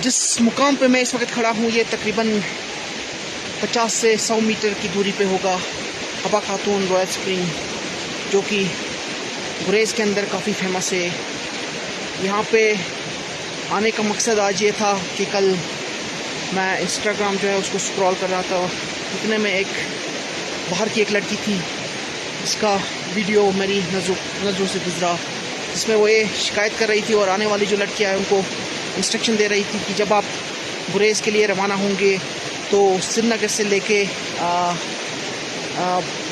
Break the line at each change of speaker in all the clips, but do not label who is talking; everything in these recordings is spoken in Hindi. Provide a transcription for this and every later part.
जिस मुकाम पे मैं इस वक्त खड़ा हूँ ये तकरीबन 50 से 100 मीटर की दूरी पे होगा हबा खातून रॉयल स्प्रिंग, जो कि गुरेज़ के अंदर काफ़ी फेमस है। यहाँ पे आने का मकसद आज ये था कि कल मैं इंस्टाग्राम जो है उसको स्क्रॉल कर रहा था, इतने में एक बाहर की एक लड़की थी, इसका वीडियो मेरी नज़रों से गुजरा, जिसमें वो ये शिकायत कर रही थी और आने वाली जो लड़कियाँ हैं उनको इंस्ट्रक्शन दे रही थी कि जब आप गुरेज़ के लिए रवाना होंगे तो श्रीनगर से लेके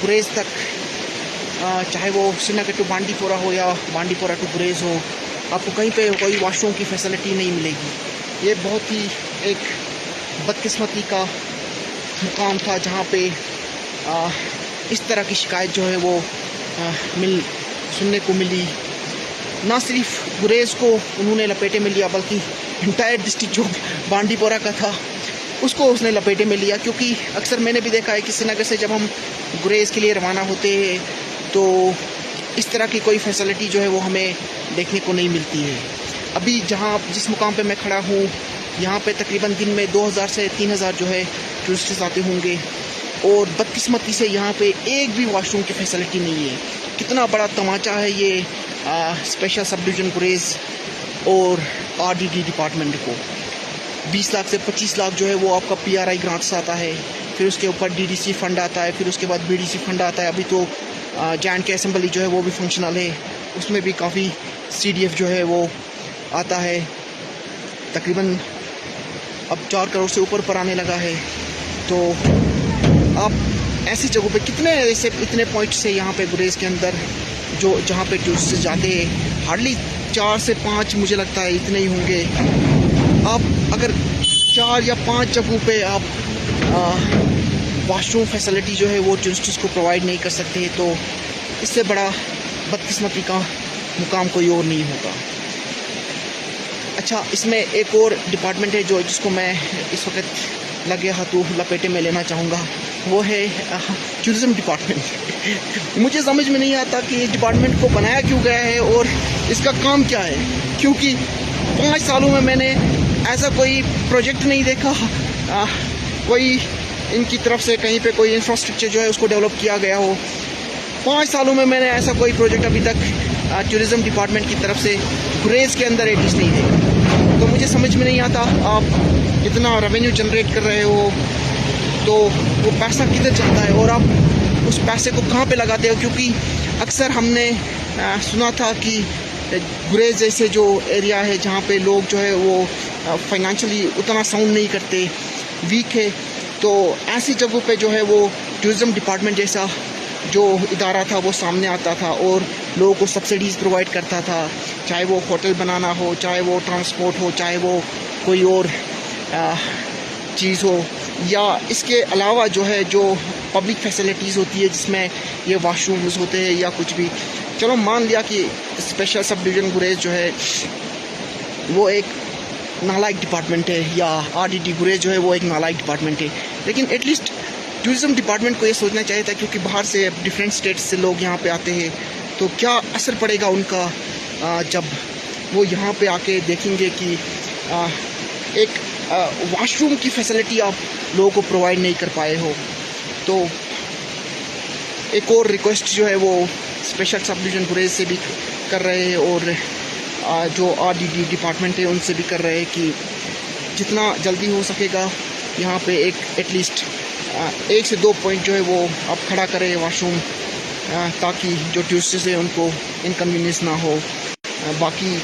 गुरेज़ तक, चाहे वो श्रीनगर टू बांडीपोरा हो या बांडीपोरा टू गुरेज़ हो, आपको कहीं पे कोई वॉशरूम की फैसिलिटी नहीं मिलेगी। ये बहुत ही एक बदकिस्मती का मुकाम था जहाँ पे इस तरह की शिकायत जो है वो सुनने को मिली। ना सिर्फ गुरेज़ को उन्होंने लपेटे में लिया बल्कि इंटायर डिस्ट्रिक्ट जो बांडीपोरा का था उसको उसने लपेटे में लिया, क्योंकि अक्सर मैंने भी देखा है कि श्रीनगर से जब हम गुरेज़ के लिए रवाना होते हैं तो इस तरह की कोई फैसिलिटी जो है वो हमें देखने को नहीं मिलती है। अभी जिस मुकाम पे मैं खड़ा हूँ यहाँ पे तकरीबन दिन में 2000 से 3000 जो है टूरिस्ट आते होंगे, और बदकिस्मती से यहाँ पे एक भी वॉशरूम की फैसिलिटी नहीं है। कितना बड़ा तमाचा है ये स्पेशल सब डिवीज़न गुरेज़ और आरडीडी डिपार्टमेंट को। 20 लाख से 25 लाख जो है वो आपका पीआरआई ग्रांट से आता है, फिर उसके ऊपर डीडीसी फंड आता है, फिर उसके बाद बीडीसी फंड आता है। अभी तो जैंट के असेंबली जो है वो भी फंक्शनल है, उसमें भी काफ़ी सीडीएफ जो है वो आता है। तकरीबन अब 4 करोड़ से ऊपर पर आने लगा है। तो आप ऐसी जगहों पे इतने पॉइंट से यहाँ पे गुरेज़ के अंदर जहाँ पे टूरिस्ट जाते हैं, हार्डली 4 से 5 मुझे लगता है इतने ही होंगे। आप अगर 4 या 5 जगहों पे आप वॉशरूम फैसिलिटी जो है वो टूरिस्ट्स को प्रोवाइड नहीं कर सकते, तो इससे बड़ा बदकिस्मती का मुकाम कोई और नहीं होगा। अच्छा, इसमें एक और डिपार्टमेंट है जिसको मैं इस वक्त लगे हाथों लपेटे में लेना चाहूँगा, वो है टूरिज़्म डिपार्टमेंट। मुझे समझ में नहीं आता कि इस डिपार्टमेंट को बनाया क्यों गया है और इसका काम क्या है, क्योंकि 5 सालों में मैंने ऐसा कोई प्रोजेक्ट नहीं देखा, कोई इनकी तरफ से कहीं पे कोई इंफ्रास्ट्रक्चर जो है उसको डेवलप किया गया हो। 5 सालों में मैंने ऐसा कोई प्रोजेक्ट अभी तक टूरिज़्म डिपार्टमेंट की तरफ से गुरेज़ के अंदर एटलीस्ट नहीं देखा। तो मुझे समझ में नहीं आता, आप इतना रेवेन्यू जनरेट कर रहे हो तो वो पैसा किधर जाता है और आप उस पैसे को कहाँ पे लगाते हो, क्योंकि अक्सर हमने सुना था कि गुरेज़ जैसे जो एरिया है जहाँ पे लोग जो है वो फाइनेंशियली उतना साउंड नहीं करते, वीक है, तो ऐसी जगहों पे जो है वो टूरिज़्म डिपार्टमेंट जैसा जो इदारा था वो सामने आता था और लोगों को सब्सिडीज़ प्रोवाइड करता था, चाहे वो होटल बनाना हो, चाहे वो ट्रांसपोर्ट हो, चाहे वो कोई और चीज़ हो, या इसके अलावा जो है जो पब्लिक फैसिलिटीज़ होती है जिसमें ये वॉशरूम्स होते हैं या कुछ भी। चलो मान लिया कि स्पेशल सब डिवीज़न गुरेज़ जो है वो एक नालायक डिपार्टमेंट है, या आरडीडी गुरेज़ जो है वो एक नालायक डिपार्टमेंट है, लेकिन एटलीस्ट टूरिज़्म डिपार्टमेंट को ये सोचना चाहिए था, क्योंकि बाहर से डिफरेंट स्टेट्स से लोग यहाँ पे आते हैं, तो क्या असर पड़ेगा उनका जब वो यहाँ पे आके देखेंगे कि एक वॉशरूम की फैसिलिटी आप लोगों को प्रोवाइड नहीं कर पाए हो। तो एक और रिक्वेस्ट जो है वो स्पेशल सब डिवीज़न गुरेज़ से भी कर रहे हैं और जो आरडीडी डिपार्टमेंट है उनसे भी कर रहे हैं कि जितना जल्दी हो सकेगा यहाँ पे एक एटलीस्ट 1 से 2 पॉइंट जो है वो आप खड़ा करें वॉशरूम, ताकि जो टूरिस्ट है उनको इनकन्वीनियंस ना हो। बाकी